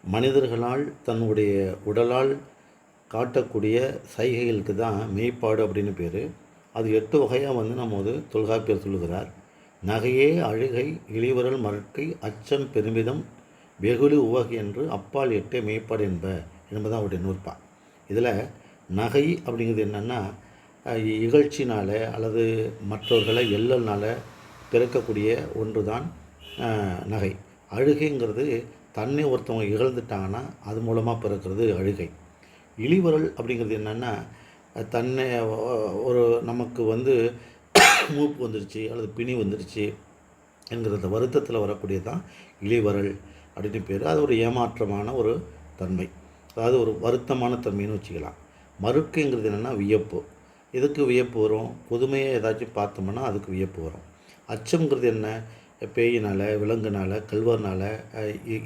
மனிதர்களால் தன்னுடைய உடலால் காட்டக்கூடிய சைகைகளுக்கு தான் மெய்ப்பாடு அப்படின்னு பேர். அது 8 வகையாக நம்ம தொல்காப்பியர் சொல்லுகிறார். நகையே அழுகை இளிவரல் மறக்கை அச்சம் பெருமிதம் வெகுளி உவகை என்று அப்பால் 8 மெய்ப்பாடு என்பதான் அவருடைய நூற்பா. இதில் நகை அப்படிங்கிறது என்னென்னா, இகழ்ச்சினால் அல்லது மற்றவர்களை எல்லல்னால் பிறக்கக்கூடிய ஒன்று தான் நகை. அழுகைங்கிறது தன்னை ஒருத்தவங்க இகழ்ந்துட்டாங்கன்னா அது மூலமாக பிறக்கிறது அழுகை. இளிவரல் அப்படிங்கிறது என்னென்னா, தன்னை ஒரு நமக்கு மூப்பு வந்துருச்சு அல்லது பிணி வந்துருச்சு என்கிற வருத்தத்தில் வரக்கூடியது தான் இளிவரல் அப்படின்னு பேர். அது ஒரு ஏமாற்றமான ஒரு தன்மை, அதாவது ஒரு வருத்தமான தன்மைன்னு வச்சுக்கலாம். மறுக்கைங்கிறது என்னென்னா வியப்பு. எதுக்கு வியப்பு வரும்? புதுமையை ஏதாச்சும் பார்த்தோம்னா அதுக்கு வியப்பு வரும். அச்சம்ங்கிறது என்ன? பேயினால், விலங்குனால், கல்வர்னால்,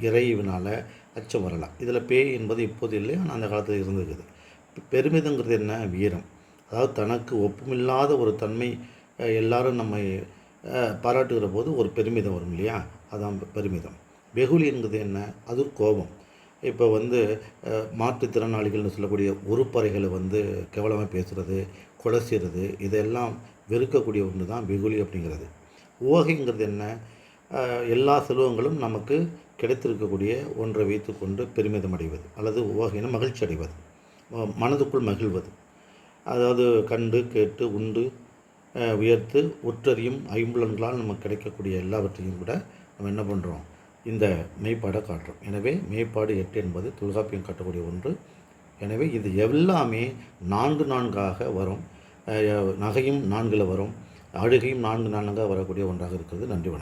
இறைவினால் அச்சம் வரலாம். இதில் பேய் என்பது இப்போது இல்லை, ஆனால் அந்த காலத்தில் இருந்திருக்குது. பெருமிதங்கிறது என்ன? வீரம். அதாவது தனக்கு ஒப்புமில்லாத ஒரு தன்மை எல்லாரும் நம்மை பாராட்டுகிற போது ஒரு பெருமிதம் வரும் இல்லையா, அதான் பெருமிதம். வெகுளிங்கிறது என்ன? அது கோபம். இப்போ மாற்றுத்திறனாளிகள்னு சொல்லக்கூடிய உறுப்பறைகளை கேவலமாக பேசுகிறது, கொலை செய்கிறது, இதெல்லாம் வெறுக்கக்கூடிய ஒன்று தான் வெகுளி அப்படிங்கிறது. உவகைங்கிறது என்ன? எல்லா செல்வங்களும் நமக்கு கிடைத்திருக்கக்கூடிய ஒன்றை வைத்துக்கொண்டு பெருமிதம் அடைவது அல்லது உவகைன்னு மகிழ்ச்சி அடைவது, மனதுக்குள் மகிழ்வது. அதாவது கண்டு கேட்டு உண்டு உயர்த்து உற்றறியும் ஐம்புலன்களால் நமக்கு கிடைக்கக்கூடிய எல்லாவற்றையும் கூட நம்ம என்ன பண்ணுறோம்? இந்த மெய்ப்பாடை காட்டுறோம். எனவே மெய்ப்பாடு 8 என்பது தொல்காப்பியம் காட்டக்கூடிய ஒன்று. எனவே இது எல்லாமே 4 வரும். நகையும் 4 வரும், அழுகையும் 4 வரக்கூடிய ஒன்றாக இருக்கிறது. நன்றி, வணக்கம்.